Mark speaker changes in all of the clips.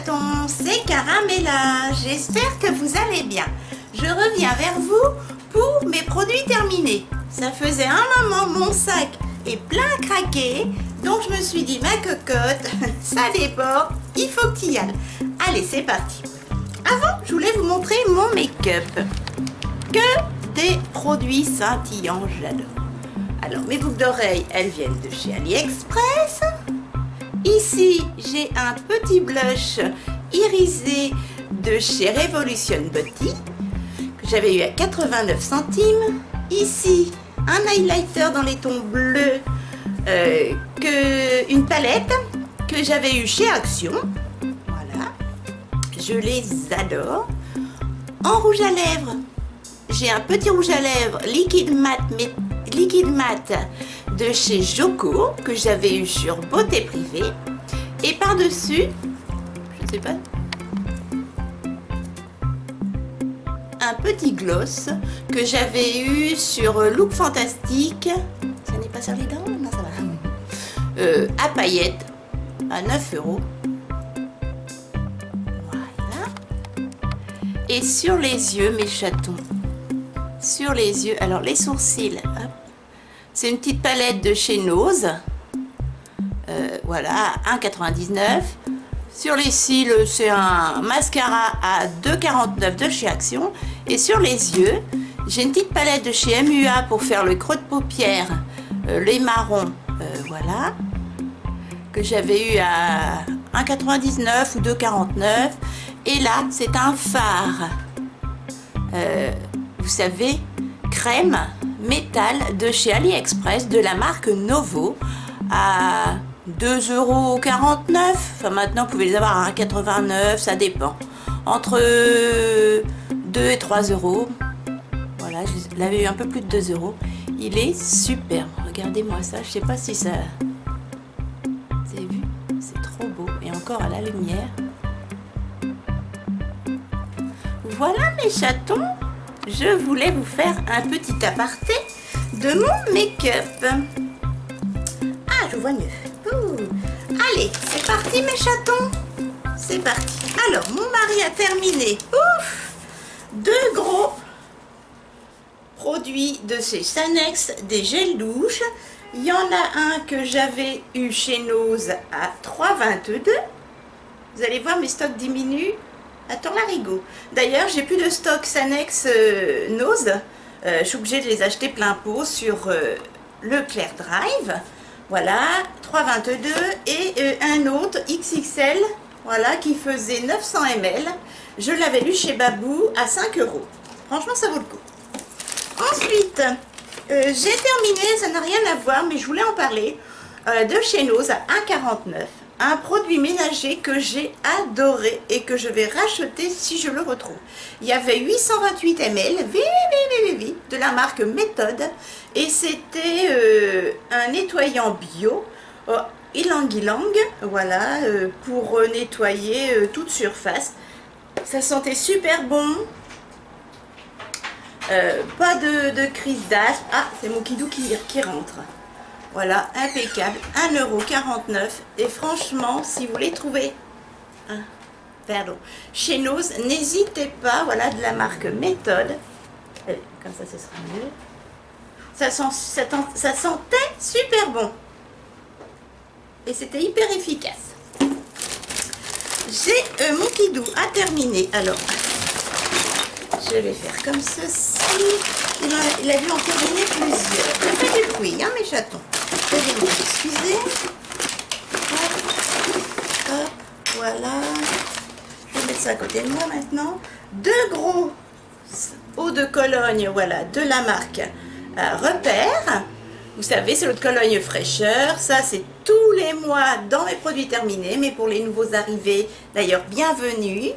Speaker 1: chatons, c'est Caramella, j'espère que vous allez bien. Je reviens vers vous pour mes produits terminés. Ça faisait un moment, mon sac est plein à craquer, donc je me suis dit, ma cocotte, ça déborde, il faut que tu y ailles. Allez, c'est parti. Avant, je voulais vous montrer mon make-up. Que des produits scintillants, j'adore. Alors, mes boucles d'oreilles, elles viennent de chez AliExpress. Ici, j'ai un petit blush irisé de chez Revolution Beauty que j'avais eu à 89 centimes. Ici, un highlighter dans les tons bleus, une palette que j'avais eu chez Action. Voilà, je les adore. En rouge à lèvres, j'ai un petit rouge à lèvres liquide mat de chez Joko que j'avais eu sur Beauté Privée, et par-dessus, je sais pas, un petit gloss que j'avais eu sur Look Fantastique. Ça n'est pas sur les dents? Non, ça va. À paillettes à 9 €. Voilà. Et sur les yeux, mes chatons, sur les yeux, alors les sourcils, hop. C'est une petite palette de chez Nose, voilà, 1,99 €. Sur les cils, c'est un mascara à 2,49 € de chez Action. Et sur les yeux, j'ai une petite palette de chez MUA pour faire le creux de paupières, les marrons, voilà, que j'avais eu à 1,99 € ou 2,49 €. Et là, c'est un fard, vous savez, crème métal de chez AliExpress de la marque Novo à 2,49 €. Enfin, maintenant, vous pouvez les avoir à 1,89 €, ça dépend. Entre 2 et 3 €. Voilà, je l'avais eu un peu plus de 2 €. Il est superbe. Regardez-moi ça. Je sais pas si ça... Vous avez vu? C'est trop beau. Et encore à la lumière. Voilà mes chatons. Je voulais vous faire un petit aparté de mon make-up. Ah, je vois mieux. Ouh. Allez, c'est parti mes chatons. C'est parti. Alors, mon mari a terminé. Ouf, 2 gros produits de chez Sanex, des gels douche. Il y en a un que j'avais eu chez Nose à 3,22 €. Vous allez voir, mes stocks diminuent. Attends l'arigot. D'ailleurs, j'ai plus de stock Sanex Nose. Je suis obligée de les acheter plein pot sur Leclerc Drive. Voilà, 3,22 € et un autre XXL, voilà, qui faisait 900 ml. Je l'avais lu chez Babou à 5 €. Franchement, ça vaut le coup. Ensuite, j'ai terminé, ça n'a rien à voir, mais je voulais en parler, de chez Nose à 1,49 €. Un produit ménager que j'ai adoré et que je vais racheter si je le retrouve. Il y avait 828 ml de la marque Méthode et c'était un nettoyant bio ylang ylang, voilà, pour nettoyer toute surface. Ça sentait super bon. Pas de crise d'asthme. Ah, c'est mon kidou qui rentre. Voilà, impeccable, 1,49 € et franchement, si vous les trouvez, pardon, chez Nose, n'hésitez pas, voilà, de la marque Méthode. Comme ça, ce sera mieux. Ça sentait super bon et c'était hyper efficace. J'ai mon kidou à terminer, alors je vais faire comme ceci. Il a dû en terminer plusieurs. Ça fait du bruit, hein, mes chatons. Veuillez m'excuser. Hop, voilà. Je vais mettre ça à côté de moi maintenant. 2 gros eaux de Cologne, voilà, de la marque Repère. Vous savez, c'est l'eau de Cologne fraîcheur. Ça, c'est tous les mois dans mes produits terminés. Mais pour les nouveaux arrivés, d'ailleurs, bienvenue.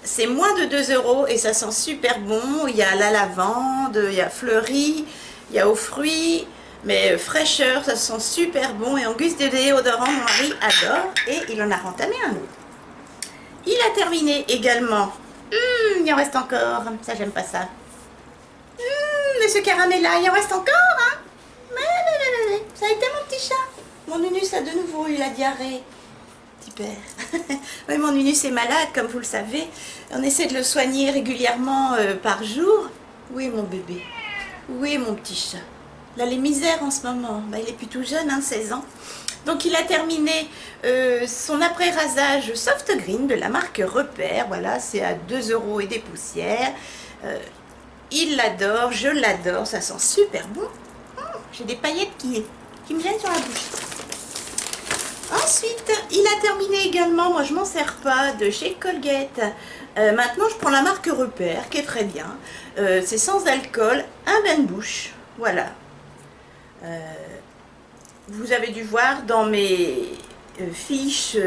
Speaker 1: C'est moins de 2 € et ça sent super bon. Il y a la lavande, il y a fleuri, il y a aux fruits, mais fraîcheur, ça sent super bon. Et en guise de déodorant, mon mari adore et il en a rentamé un autre. Il a terminé également. Il en reste encore. Ça, j'aime pas ça. Monsieur Caramella, il en reste encore, hein? Ça a été mon petit chat. Mon Nunus a de nouveau eu la diarrhée. petit père. Oui, mon Nunus est malade, comme vous le savez. On essaie de le soigner régulièrement par jour. Oui, mon bébé. Oui, mon petit chat. Là, les misères en ce moment. Bah, il est plus tout jeune, hein, 16 ans. Donc, il a terminé son après-rasage Soft Green de la marque Repère. Voilà, c'est à 2 € et des poussières. Il l'adore, je l'adore. Ça sent super bon. J'ai des paillettes qui me viennent sur la bouche. Ensuite, il a terminé également, moi je m'en sers pas, de chez Colgate. Maintenant, je prends la marque Repère, qui est très bien. C'est sans alcool, un bain de bouche. Voilà. Vous avez dû voir dans mes fiches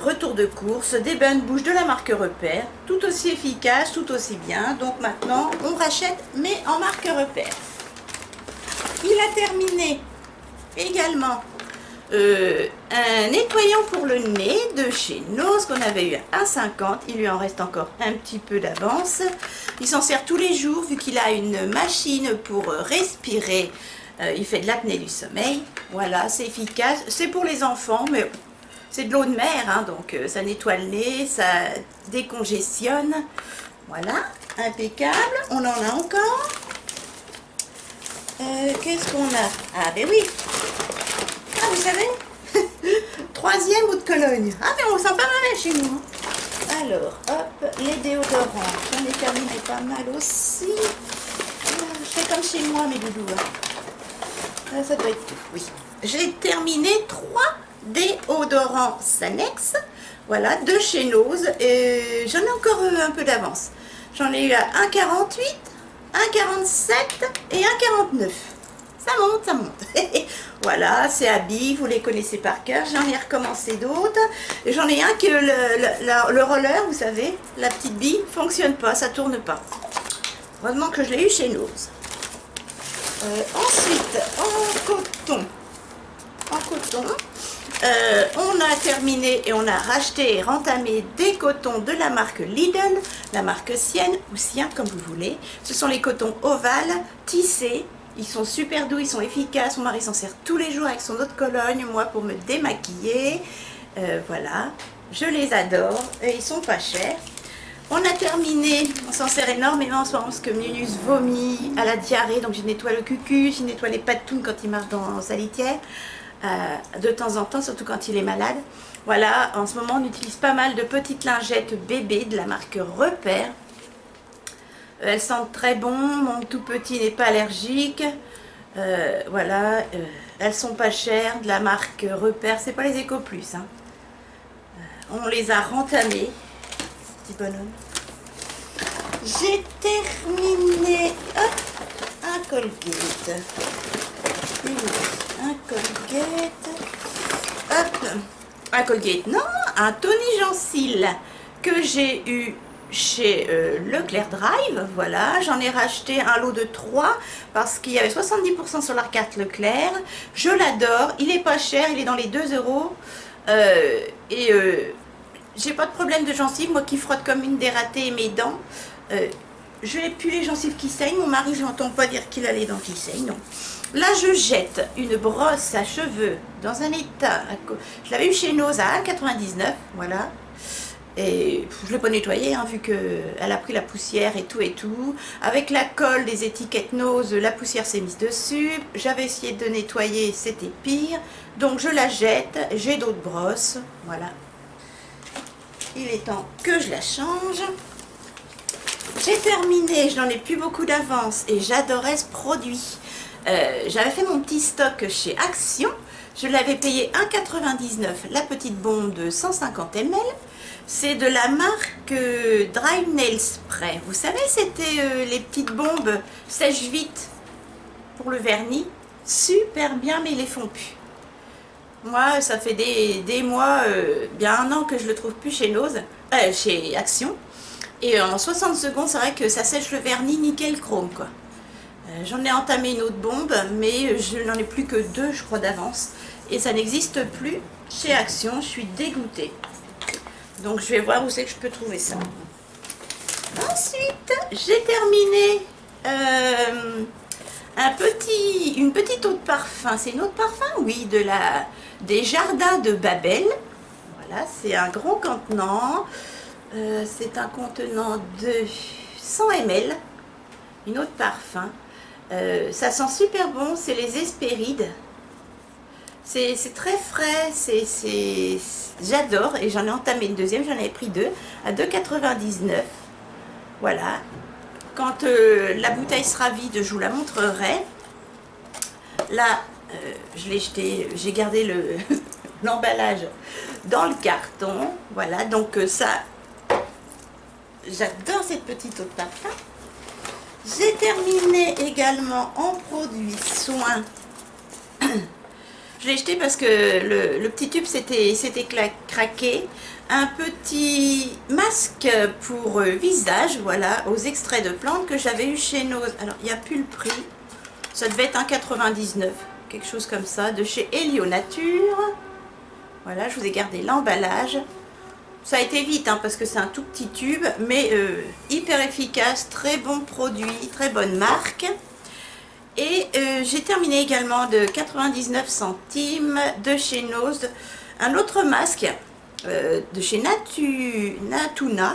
Speaker 1: retour de course, des bains de bouche de la marque Repère. Tout aussi efficace, tout aussi bien. Donc maintenant, on rachète, mais en marque Repère. Il a terminé également un nettoyant pour le nez de chez Nose qu'on avait eu à 1,50. Il lui en reste encore un petit peu d'avance. Il s'en sert tous les jours vu qu'il a une machine pour respirer. Il fait de l'apnée du sommeil. Voilà, c'est efficace. C'est pour les enfants, mais c'est de l'eau de mer, hein, donc ça nettoie le nez, ça décongestionne. Voilà, impeccable. On en a encore. Qu'est-ce qu'on a? Ah ben oui. Ah, vous savez, 3e eau de Cologne. Ah mais on sent pas mal chez nous. Alors, hop, les déodorants. J'en ai terminé pas mal aussi. Je fais comme chez moi, mes doudous. Ça doit être tout, oui. J'ai terminé 3 déodorants Sanex. Voilà, de chez Nose. Et j'en ai encore un peu d'avance. J'en ai eu à 1,48, 1,47 et 1,49. Ça monte, ça monte. Voilà, c'est Abby, vous les connaissez par cœur. J'en ai recommencé d'autres. J'en ai un que le roller, vous savez, la petite bille, fonctionne pas, ça tourne pas. Heureusement que je l'ai eu chez Nose. Ensuite, en coton, on a terminé et on a racheté et rentamé des cotons de la marque Lidl, la marque Sienne ou Sien comme vous voulez. Ce sont les cotons ovales, tissés. Ils sont super doux, ils sont efficaces. Mon mari s'en sert tous les jours avec son eau de Cologne, moi pour me démaquiller. Voilà, je les adore et ils sont pas chers. On a terminé, on s'en sert énormément en ce moment parce que Nunus vomit à la diarrhée, donc je nettoie le cucu, je nettoie les patounes quand il marche dans sa litière, de temps en temps, surtout quand il est malade. Voilà, en ce moment on utilise pas mal de petites lingettes bébés de la marque Repère. Elles sentent très bon, mon tout petit n'est pas allergique. Voilà, elles sont pas chères, de la marque Repère, c'est pas les Eco Plus. Hein. On les a rentamées. Bonhomme. J'ai terminé un Colgate. Un Colgate. Hop. Un Colgate. Non, un Tony Gencil que j'ai eu chez Leclerc Drive. Voilà, j'en ai racheté un lot de 3 parce qu'il y avait 70% sur la carte Leclerc. Je l'adore. Il est pas cher. Il est dans les 2 €. J'ai pas de problème de gencives, moi qui frotte comme une dératée mes dents. Je n'ai plus les gencives qui saignent. Mon mari, je n'entends pas dire qu'il a les dents qui saignent, non. Là, je jette une brosse à cheveux dans un état. Je l'avais eu chez Nose à 1,99, voilà. Et je ne l'ai pas nettoyé, hein, vu qu'elle a pris la poussière et tout. Avec la colle des étiquettes Nose, la poussière s'est mise dessus. J'avais essayé de nettoyer, c'était pire. Donc, je la jette. J'ai d'autres brosses, voilà. Il est temps que je la change. J'ai terminé, je n'en ai plus beaucoup d'avance et j'adorais ce produit. J'avais fait mon petit stock chez Action. Je l'avais payé 1,99 la petite bombe de 150 ml. C'est de la marque Dry Nail Spray. Vous savez, c'était les petites bombes sèche vite pour le vernis. Super bien, mais ils les font plus. Moi, ça fait des mois, bien 1 an que je le trouve plus chez Nose, chez Action. Et en 60 secondes, c'est vrai que ça sèche le vernis nickel chrome, quoi. J'en ai entamé une autre bombe, mais je n'en ai plus que 2, je crois, d'avance. Et ça n'existe plus chez Action, je suis dégoûtée. Donc, je vais voir où c'est que je peux trouver ça. Ensuite, j'ai terminé une petite eau de parfum. C'est une eau de parfum, oui, des jardins de Babel. Voilà, c'est un grand contenant. C'est un contenant de 100 ml. Une autre parfum. Ça sent super bon, c'est les Hespérides. C'est très frais, j'adore, et j'en ai entamé une deuxième, j'en avais pris deux à 2,99 €. Voilà. Quand la bouteille sera vide, je vous la montrerai. Là, je l'ai jeté, j'ai gardé l'emballage dans le carton. Voilà, donc ça, j'adore cette petite eau de parfum. J'ai terminé également en produit soin. Je l'ai jeté parce que le petit tube s'était craqué. Un petit masque pour visage, voilà, aux extraits de plantes que j'avais eu chez Nose. Alors, il n'y a plus le prix. Ça devait être 1,99 €, quelque chose comme ça, de chez Helio Nature. Voilà, je vous ai gardé l'emballage. Ça a été vite, hein, parce que c'est un tout petit tube, mais hyper efficace, très bon produit, très bonne marque. Et j'ai terminé également de 99 centimes de chez Nose, un autre masque de chez Natuna,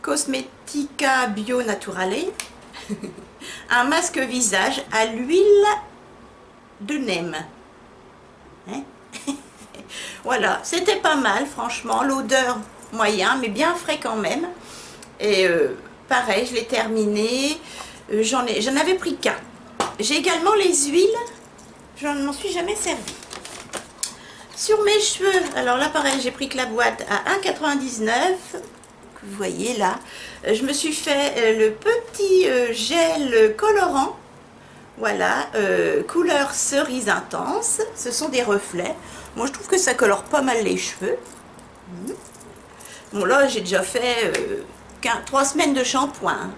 Speaker 1: Cosmetica Bio Naturale, un masque visage à l'huile de neem. Hein? Voilà, c'était pas mal, franchement, l'odeur moyen, mais bien frais quand même. Et pareil, je l'ai terminé, j'en avais pris qu'un. J'ai également les huiles, je ne m'en suis jamais servi. Sur mes cheveux, alors là pareil, j'ai pris que la boîte à 1,99 €, vous voyez là. Je me suis fait le petit gel colorant, voilà, couleur cerise intense, ce sont des reflets. Moi je trouve que ça colore pas mal les cheveux. Bon là j'ai déjà fait 3 semaines de shampoing.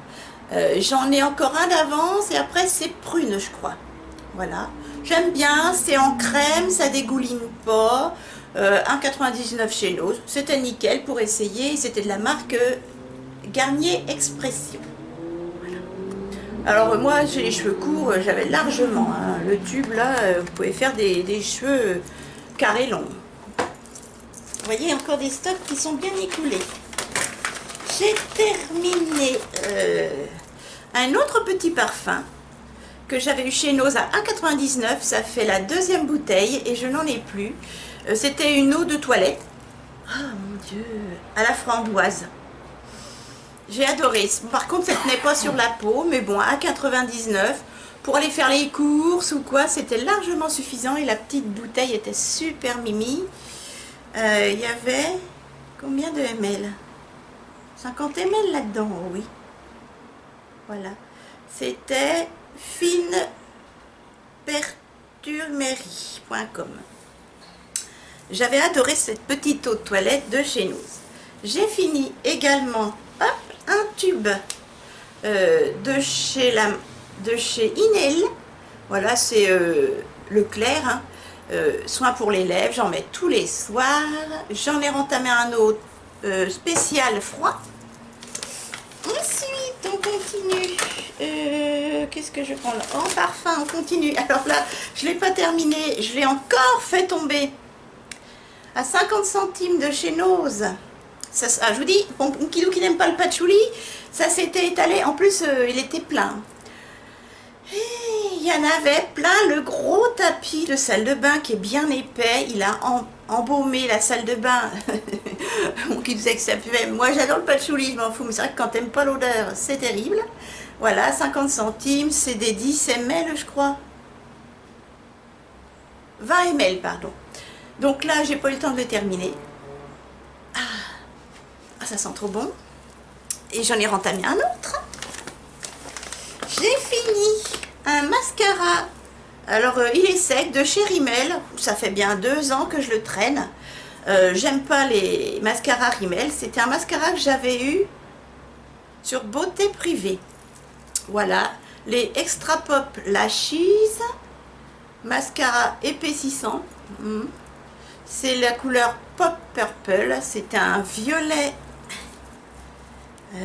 Speaker 1: J'en ai encore un d'avance et après c'est prune je crois. Voilà, j'aime bien, c'est en crème, ça dégouline pas. 1,99 € chez Nose, c'était nickel pour essayer. C'était de la marque Garnier Expression. Voilà. Alors moi j'ai les cheveux courts, j'avais largement hein, le tube là, vous pouvez faire des cheveux carrés longs. Vous voyez encore des stocks qui sont bien écoulés. J'ai terminé un autre petit parfum que j'avais eu chez Nose à 1,99 €. Ça fait la deuxième bouteille et je n'en ai plus. C'était une eau de toilette. Oh mon Dieu, à la framboise. J'ai adoré. Par contre, ça ne tenait pas sur la peau, mais bon, à 1,99 € pour aller faire les courses ou quoi, c'était largement suffisant et la petite bouteille était super mimi. Il y avait combien de ml? 50 ml là-dedans, oui. Voilà. C'était fineperturmerie.com. J'avais adoré cette petite eau de toilette de chez nous. J'ai fini également, hop, un tube de chez Inel. Voilà, c'est le clair, hein. Soin pour les lèvres, j'en mets tous les soirs. J'en ai rentamé un autre spécial froid. Ensuite, on continue. Qu'est-ce que je prends là? En parfum, on continue. Alors là, je ne l'ai pas terminé. Je l'ai encore fait tomber à 50 centimes de chez Nose. Ça, je vous dis, pour un kilo qui n'aime pas le patchouli, ça s'était étalé. En plus, il était plein. Et il y en avait plein. Le gros tapis de salle de bain qui est bien épais. Il a embaumé la salle de bain. Qui disait que ça puait. Moi, j'adore le patchouli, je m'en fous. Mais c'est vrai que quand t'aimes pas l'odeur, c'est terrible. Voilà, 50 centimes. C'est des 10 ml, je crois. 20 ml, pardon. Donc là, j'ai pas eu le temps de le terminer. Ah, ça sent trop bon. Et j'en ai rentamé un autre. J'ai fini un mascara. Alors, il est sec de chez Rimmel. Ça fait bien 2 ans que je le traîne. J'aime pas les mascaras Rimmel. C'était un mascara que j'avais eu sur Beauté Privée. Voilà. Les Extra Pop Lashes. Mascara épaississant. C'est la couleur Pop Purple. C'est un violet. Vous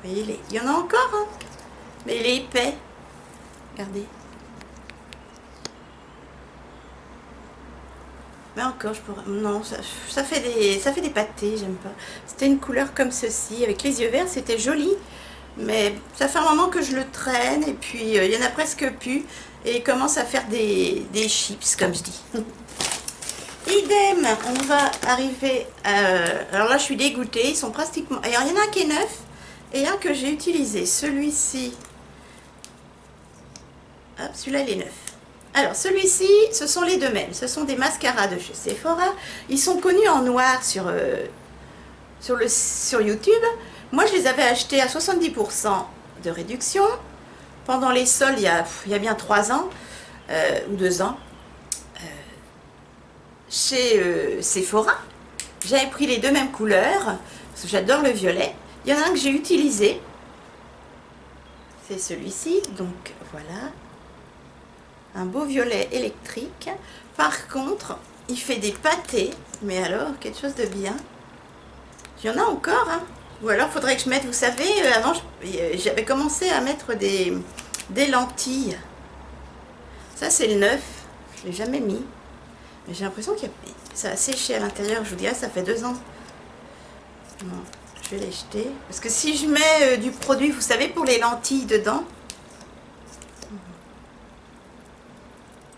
Speaker 1: voyez, il y en a encore, hein, mais il est épais. Regardez. Mais encore, je pourrais... Non, ça fait des pâtés, j'aime pas. C'était une couleur comme ceci, avec les yeux verts, c'était joli. Mais ça fait un moment que je le traîne, et puis il y en a presque plus. Et il commence à faire des chips, comme je dis. Idem, on va arriver à... Alors là, je suis dégoûtée, ils sont pratiquement... Alors, il y en a un qui est neuf, et un que j'ai utilisé. Celui-ci... Hop, celui-là, il est neuf. Alors, celui-ci, ce sont les deux mêmes. Ce sont des mascaras de chez Sephora. Ils sont connus en noir sur YouTube. Moi, je les avais achetés à 70% de réduction pendant les soldes il y a bien 3 ans ou 2 ans chez Sephora. J'avais pris les deux mêmes couleurs parce que j'adore le violet. Il y en a un que j'ai utilisé. C'est celui-ci. Donc, voilà. Un beau violet électrique. Par contre, il fait des pâtés. Mais alors, quelque chose de bien. Il y en a encore, hein. Ou alors, il faudrait que je mette, vous savez, avant, j'avais commencé à mettre des lentilles. Ça, c'est le neuf. Je ne l'ai jamais mis. Mais j'ai l'impression que ça a séché à l'intérieur. Je vous dirais, ça fait 2 ans. Non, je vais les jeter. Parce que si je mets du produit, vous savez, pour les lentilles dedans,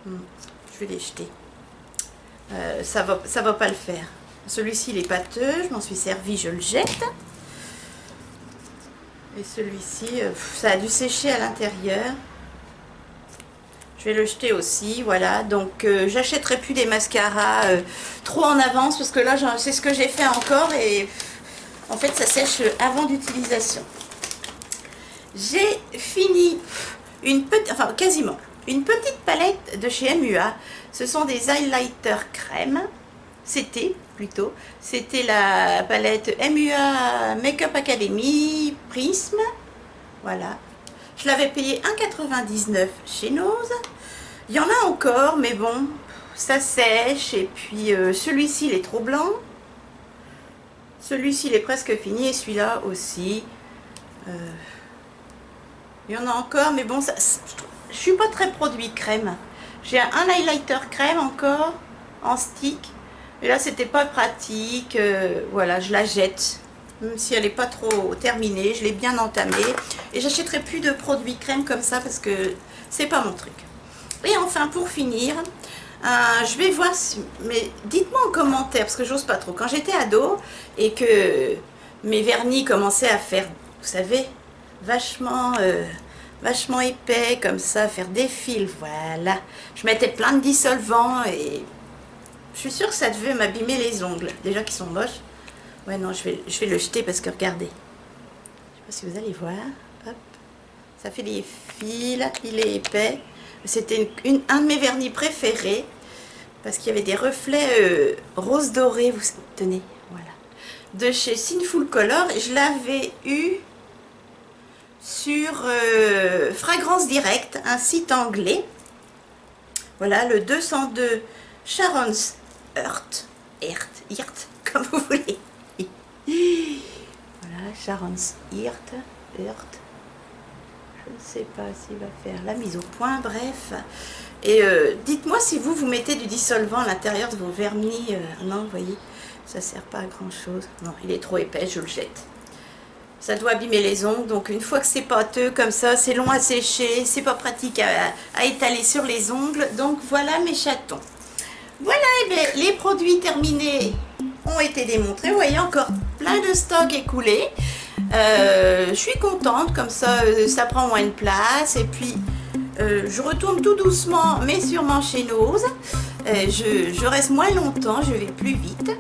Speaker 1: je vais les jeter. Ça va pas le faire. Celui-ci, il est pâteux. Je m'en suis servi, je le jette. Et celui-ci, ça a dû sécher à l'intérieur. Je vais le jeter aussi, voilà. Donc, j'achèterai plus des mascaras trop en avance parce que là, c'est ce que j'ai fait encore et en fait, ça sèche avant d'utilisation. J'ai fini enfin quasiment, une petite palette de chez MUA. Ce sont des highlighters crème. C'était la palette MUA Makeup Academy Prism. Voilà. Je l'avais payé 1,99 chez Nose. Il y en a encore, mais bon, ça sèche. Et puis celui-ci, il est trop blanc. Celui-ci, il est presque fini. Et celui-là aussi. Il y en a encore, mais bon, je suis pas très produit crème. J'ai un highlighter crème encore, en stick. Et là, c'était pas pratique. Voilà, je la jette. Même si elle n'est pas trop terminée, je l'ai bien entamée. Et j'achèterai plus de produits crème comme ça parce que c'est pas mon truc. Et enfin, pour finir, je vais voir... Mais dites-moi en commentaire, parce que j'ose pas trop. Quand j'étais ado et que mes vernis commençaient à faire, vous savez, vachement épais comme ça, faire des fils, voilà. Je mettais plein de dissolvants et je suis sûre que ça devait m'abîmer les ongles. Déjà qu'ils sont moches. Ouais, non, je vais le jeter parce que regardez. Je sais pas si vous allez voir. Hop. Ça fait des fils, il est épais. C'était un de mes vernis préférés parce qu'il y avait des reflets rose doré. Vous tenez, voilà. De chez Sinful Color. Je l'avais eu sur Fragrance Direct, un site anglais. Voilà, le 202 Sharon's Heart, comme vous voulez. Voilà, Sharon's Heart. Je ne sais pas s'il va faire la mise au point, bref. Et dites-moi si vous mettez du dissolvant à l'intérieur de vos vernis. Non, vous voyez, ça ne sert pas à grand chose. Non, il est trop épais, je le jette. Ça doit abîmer les ongles, donc une fois que c'est pâteux comme ça, c'est long à sécher, c'est pas pratique à étaler sur les ongles. Donc voilà mes chatons. Voilà, eh bien, les produits terminés ont été démontrés. Vous voyez, encore plein de stocks écoulés. Je suis contente, comme ça, ça prend moins de place. Et puis, je retourne tout doucement, mais sûrement chez Nose. Je reste moins longtemps, je vais plus vite.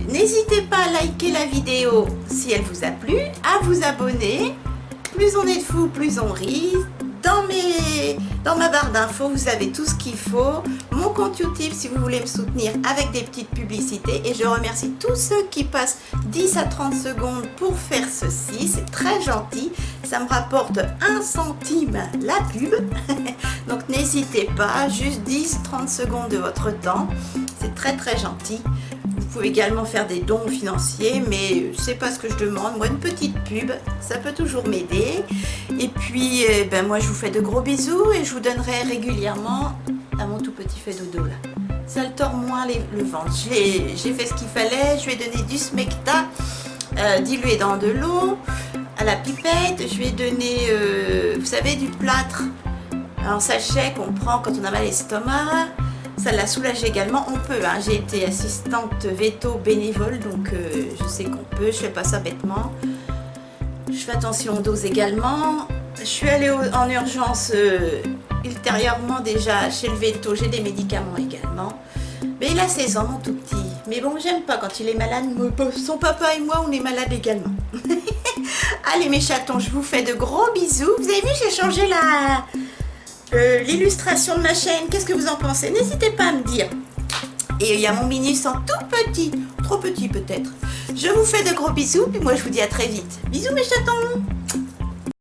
Speaker 1: N'hésitez pas à liker la vidéo si elle vous a plu, à vous abonner. Plus on est de fous, plus on rit. Dans ma barre d'infos, vous avez tout ce qu'il faut. Mon compte YouTube si vous voulez me soutenir avec des petites publicités. Et je remercie tous ceux qui passent 10 à 30 secondes pour faire ceci. C'est très gentil. Ça me rapporte 1 centime la pub. Donc n'hésitez pas, juste 10-30 secondes de votre temps. C'est très très gentil. Vous pouvez également faire des dons financiers, mais c'est pas ce que je demande. Moi, une petite pub, ça peut toujours m'aider. Et puis, moi, je vous fais de gros bisous et je vous donnerai régulièrement à mon tout petit fait dodo là. ça le tord moins le ventre. J'ai fait ce qu'il fallait, je lui ai donné du smecta dilué dans de l'eau à la pipette, je lui ai donné, vous savez, du plâtre en sachet qu'on prend quand on a mal à l'estomac. Ça l'a soulagé également, on peut, hein. J'ai été assistante veto bénévole, donc je sais qu'on peut, je fais pas ça bêtement. Je fais attention aux doses également. Je suis allée en urgence ultérieurement déjà chez le veto, j'ai des médicaments également. Mais il a 16 ans, mon tout petit. Mais bon, j'aime pas quand il est malade. Son papa et moi, on est malades également. Allez mes chatons, je vous fais de gros bisous. Vous avez vu, j'ai changé l'illustration de ma chaîne. Qu'est-ce que vous en pensez? N'hésitez pas à me dire. Et il y a mon Minus en tout petit. Trop petit peut-être. Je vous fais de gros bisous, puis moi je vous dis à très vite. Bisous mes chatons.